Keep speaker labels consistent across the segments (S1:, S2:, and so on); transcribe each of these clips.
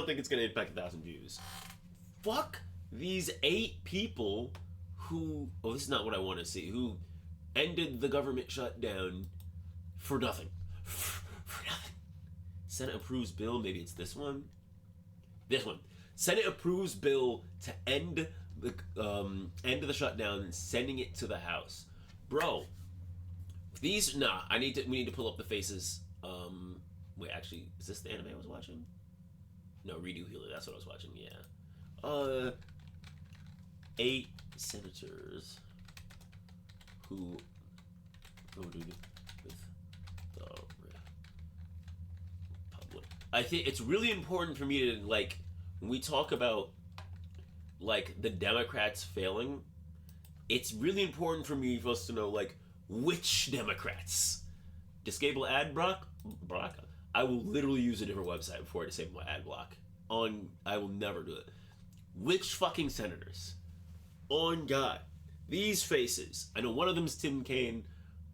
S1: don't think it's going to impact 1,000 views. Fuck these 8 people who, oh, this is not what I want to see, who ended the government shutdown for nothing. For nothing. Senate approves bill, maybe it's this one. This one. Senate approves bill to end the shutdown and sending it to the House. Bro, these, we need to pull up the faces. Wait, actually, is this the anime I was watching? No, Redo Healer, that's what I was watching, yeah. 8 senators who voted with the Republic. I think it's really important for me to, like, when we talk about, like, the Democrats failing, it's really important for us to know, like, which Democrats. Disable ad block? I will literally use a different website before I disable my ad block. I will never do it. Which fucking senators? On God. These faces. I know one of them is Tim Kaine.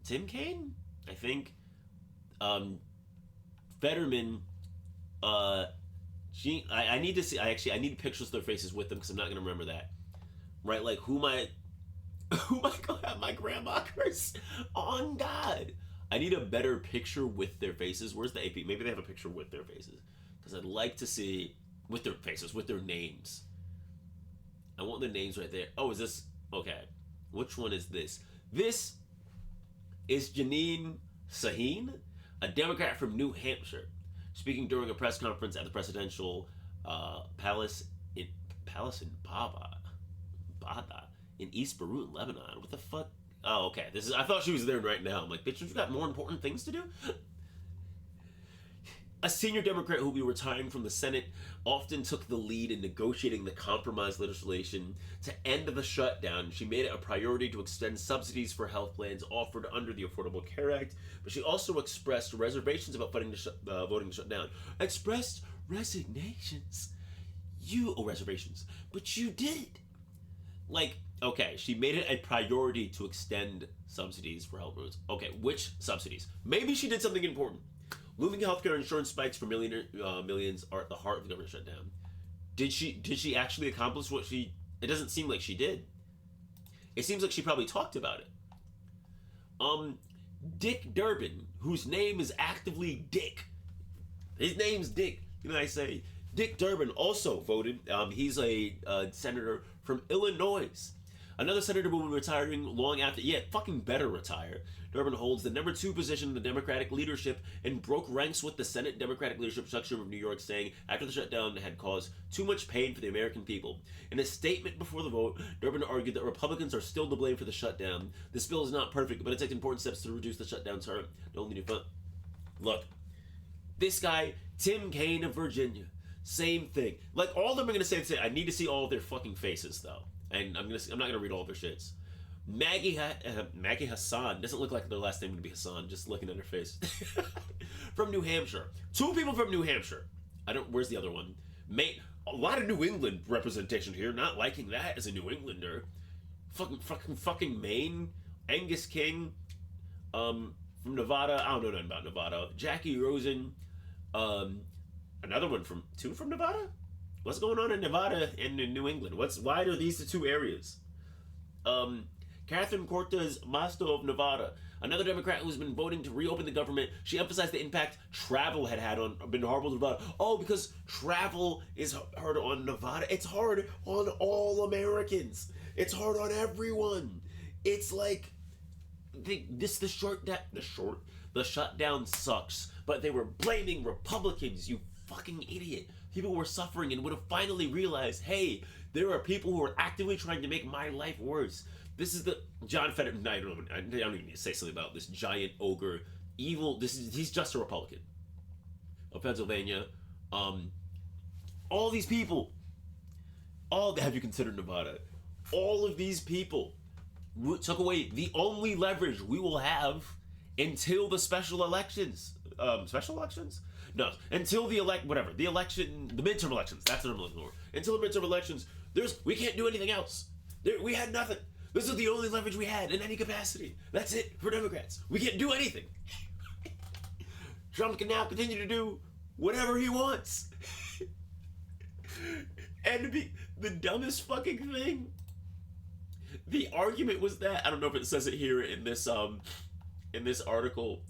S1: Tim Kaine? I think. Fetterman. I need to see. I need pictures of their faces with them because I'm not going to remember that. Right? Like, who my grandmothers? On God. I need a better picture with their faces. Where's the AP? Maybe they have a picture with their faces. Because I'd like to see with their faces, with their names. I want the names right there. Oh, is this? Okay. Which one is this? This is Janine Sahin, a Democrat from New Hampshire, speaking during a press conference at the presidential palace in Bada in East Beirut, Lebanon. What the fuck? Oh, okay. I thought she was there right now. I'm like, bitch, you've got more important things to do? A senior Democrat who will be retiring from the Senate often took the lead in negotiating the compromise legislation to end the shutdown. She made it a priority to extend subsidies for health plans offered under the Affordable Care Act, but she also expressed reservations about voting to shut down. Expressed resignations? Reservations. But you did. Like, okay, she made it a priority to extend subsidies for health roads. Okay, which subsidies? Maybe she did something important. Looming healthcare insurance spikes for millions are at the heart of the government shutdown. Did she actually accomplish what she... It doesn't seem like she did. It seems like she probably talked about it. Dick Durbin, whose name is actively Dick. His name's Dick. You know what I say? Dick Durbin also voted. He's a senator from Illinois. Another senator will be retiring long after. Yeah, fucking better retire. Durbin holds the number 2 position in the Democratic leadership and broke ranks with the Senate Democratic leadership section of New York, saying after the shutdown had caused too much pain for the American people. In a statement before the vote, Durbin argued that Republicans are still to blame for the shutdown. This bill is not perfect, but it takes important steps to reduce the shutdown term. Don't need to. Look, this guy, Tim Kaine of Virginia, same thing. Like, all of them are gonna say, I need to see all of their fucking faces, though. And I'm not gonna read all of their shits. Maggie Hassan doesn't look like their last name would be Hassan. Just looking at her face. From New Hampshire, 2 people from New Hampshire. Where's the other one? A lot of New England representation here. Not liking that as a New Englander. Fucking Maine. Angus King. From Nevada. I don't know nothing about Nevada. Jackie Rosen. Another one from 2 from Nevada. What's going on in Nevada and in New England? Why are these the 2 areas? Catherine Cortez Masto of Nevada, another Democrat who's been voting to reopen the government. She emphasized the impact travel had been horrible to Nevada. Oh, because travel is hard on Nevada. It's hard on all Americans. It's hard on everyone. It's like the shutdown sucks, but they were blaming Republicans. You fucking idiot. People were suffering and would have finally realized, hey, there are people who are actively trying to make my life worse. This is the John Fetterman. I don't even need to say something about this giant ogre, evil. He's just a Republican of Pennsylvania. All these people. Have you considered Nevada? All of these people took away the only leverage we will have until the special elections. Special elections? No, until the midterm elections. That's what I'm looking for. Until the midterm elections, we can't do anything else. We had nothing. This is the only leverage we had in any capacity. That's it for Democrats. We can't do anything. Trump can now continue to do whatever he wants. And the dumbest fucking thing, the argument was that, I don't know if it says it here in this article,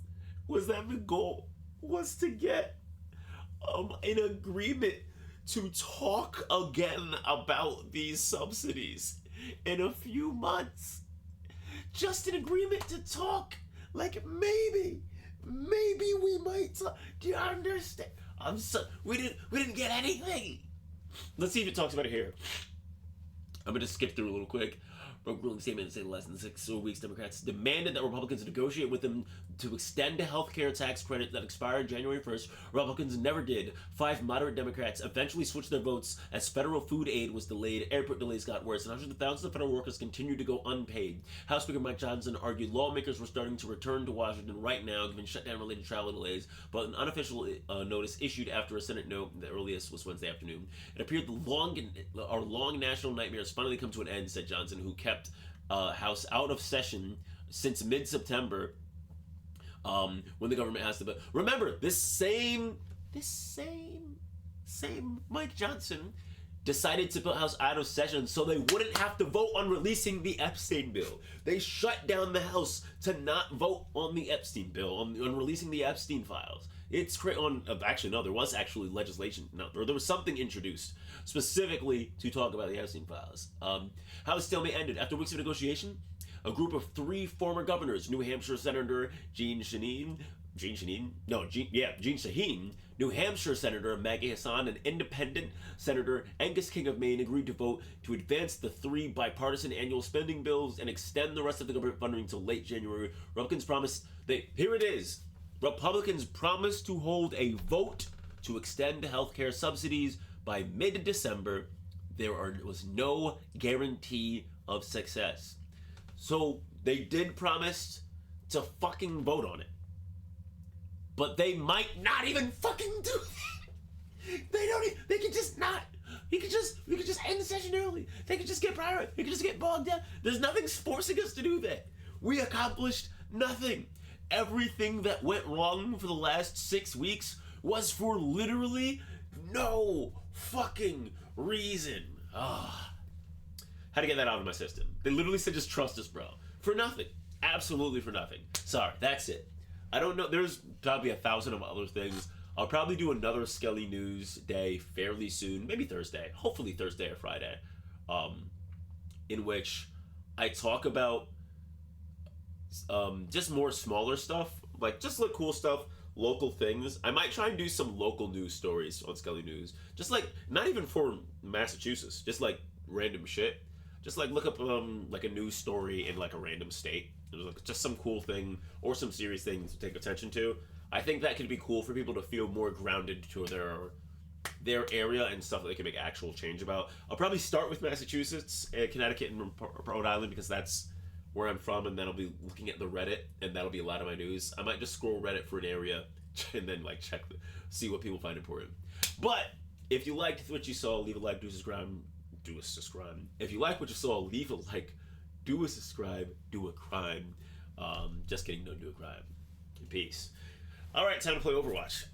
S1: was that the goal was to get an agreement to talk again about these subsidies in a few months. Just an agreement to talk. Like, maybe we might talk. Do you understand? We didn't get anything. Let's see if it talks about it here. I'm gonna skip through a little quick. Broke ruling statement saying less than 6 weeks, Democrats demanded that Republicans negotiate with them to extend a health care tax credit that expired January 1st. Republicans never did. 5 moderate Democrats eventually switched their votes as federal food aid was delayed, airport delays got worse, and hundreds of thousands of federal workers continued to go unpaid. House Speaker Mike Johnson argued lawmakers were starting to return to Washington right now, given shutdown-related travel delays, but an unofficial notice issued after a Senate note, the earliest was Wednesday afternoon. It appeared our long national nightmare has finally come to an end, said Johnson, who kept House out of session since mid-September, when the government has to. But remember, this same Mike Johnson decided to put House out of session so they wouldn't have to vote on releasing the Epstein bill. They shut down the House to not vote on the Epstein bill, on releasing the Epstein files. It's actually no, there was actually legislation, or there was something introduced specifically to talk about the Epstein files. How the stalemate ended after weeks of negotiation. A group of 3 former governors, New Hampshire Senator Jeanne Shaheen, New Hampshire Senator Maggie Hassan, and Independent Senator Angus King of Maine agreed to vote to advance the 3 bipartisan annual spending bills and extend the rest of the government funding until late January. Republicans promised to hold a vote to extend healthcare subsidies by mid-December. There was no guarantee of success. So they did promise to fucking vote on it. But they might not even fucking do that. They could just not. We could just end the session early. They could just get prior. They could just get bogged down. There's nothing forcing us to do that. We accomplished nothing. Everything that went wrong for the last 6 weeks was for literally no fucking reason. Had to get that out of my system. They literally said just trust us, bro. For nothing. Absolutely for nothing. Sorry, that's it. I don't know. There's probably 1,000 of other things. I'll probably do another Skelly News day fairly soon. Maybe Thursday. Hopefully Thursday or Friday. In which I talk about just more smaller stuff. Like, just like cool stuff. Local things. I might try and do some local news stories on Skelly News. Just like, not even for Massachusetts. Just like random shit. Just like look up like a news story in like a random state. Like just some cool thing or some serious things to take attention to. I think that could be cool for people to feel more grounded to their area and stuff that they can make actual change about. I'll probably start with Massachusetts and Connecticut and Rhode Island because that's where I'm from, and then I'll be looking at the Reddit, and that'll be a lot of my news. I might just scroll Reddit for an area and then like see what people find important. But if you liked what you saw, leave a like, do a subscribe. If you like what you saw, leave a like, do a subscribe, do a crime. Just kidding, don't do a crime. Peace. All right, time to play Overwatch.